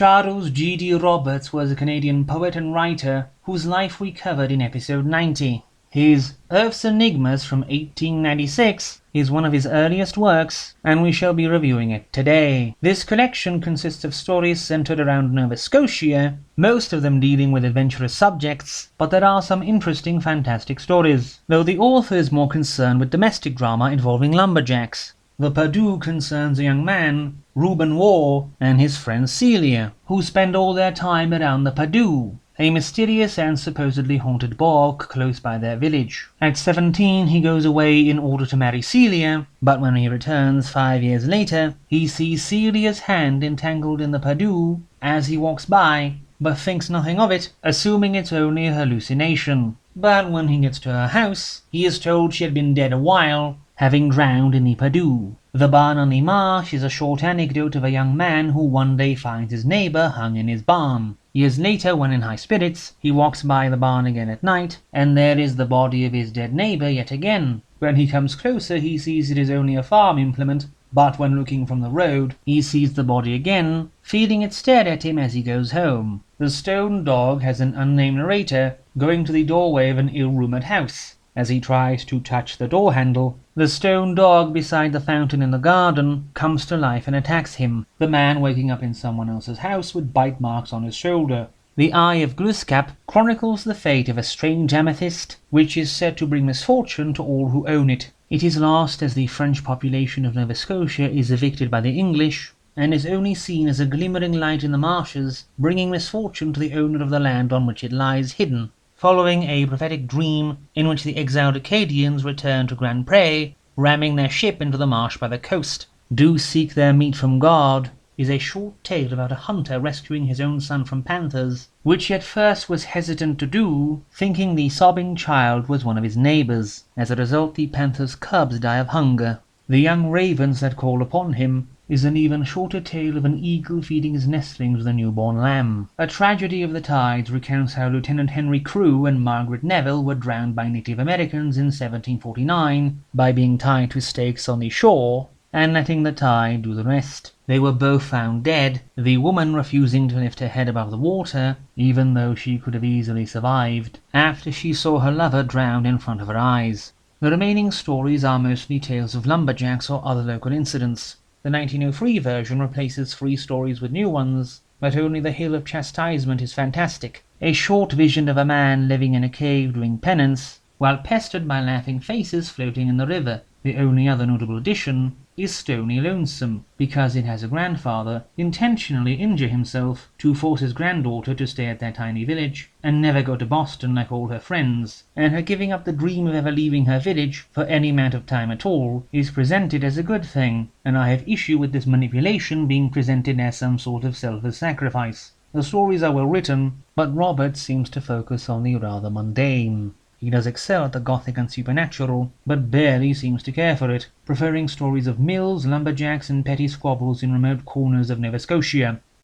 Charles G.D. Roberts was a Canadian poet and writer whose life we covered in episode 90. His Earth's Enigmas from 1896 is one of his earliest works, and we shall be reviewing it today. This collection consists of stories centered around Nova Scotia, most of them dealing with adventurous subjects, but there are some interesting fantastic stories, though the author is more concerned with domestic drama involving lumberjacks. The Perdu concerns a young man, Reuben Waugh, and his friend Celia, who spend all their time around the Perdu, a mysterious and supposedly haunted bog close by their village. At 17, he goes away in order to marry Celia, but when he returns 5 years later, he sees Celia's hand entangled in the Perdu as he walks by, but thinks nothing of it, assuming it's only a hallucination. But when he gets to her house, he is told she had been dead a while, having drowned in the Perdu. The Barn on the Marsh is a short anecdote of a young man who one day finds his neighbour hung in his barn. Years later, when in high spirits, he walks by the barn again at night, and there is the body of his dead neighbour yet again. When he comes closer, he sees it is only a farm implement, but when looking from the road, he sees the body again, feeling it stare at him as he goes home. The stone dog has an unnamed narrator going to the doorway of an ill-rumoured house. As he tries to touch the door handle, the stone dog beside the fountain in the garden comes to life and attacks him, the man waking up in someone else's house with bite marks on his shoulder. The Eye of Glooscap chronicles the fate of a strange amethyst, which is said to bring misfortune to all who own it. It is lost as the French population of Nova Scotia is evicted by the English, and is only seen as a glimmering light in the marshes, bringing misfortune to the owner of the land on which it lies hidden. Following a prophetic dream in which the exiled Acadians return to Grand Pre, ramming their ship into the marsh by the coast, do seek their meat from God, is a short tale about a hunter rescuing his own son from panthers, which he at first was hesitant to do, thinking the sobbing child was one of his neighbours. As a result, the panther's cubs die of hunger. The young ravens that call upon him is an even shorter tale of an eagle feeding his nestlings with a newborn lamb. A Tragedy of the Tides recounts how Lieutenant Henry Crew and Margaret Neville were drowned by Native Americans in 1749 by being tied to stakes on the shore and letting the tide do the rest. They were both found dead, the woman refusing to lift her head above the water, even though she could have easily survived, after she saw her lover drowned in front of her eyes. The remaining stories are mostly tales of lumberjacks or other local incidents. The 1903 version replaces 3 stories with new ones, but only the Hill of Chastisement is fantastic, a short vision of a man living in a cave doing penance, while pestered by laughing faces floating in the river. The only other notable addition is Stony Lonesome, because it has a grandfather intentionally injure himself to force his granddaughter to stay at their tiny village and never go to Boston like all her friends, and her giving up the dream of ever leaving her village for any amount of time at all is presented as a good thing, and I have issue with this manipulation being presented as some sort of selfless sacrifice. The stories are well written, but Roberts seems to focus on the rather mundane. He does excel at the gothic and supernatural, but barely seems to care for it, preferring stories of mills, lumberjacks, and petty squabbles in remote corners of Nova Scotia.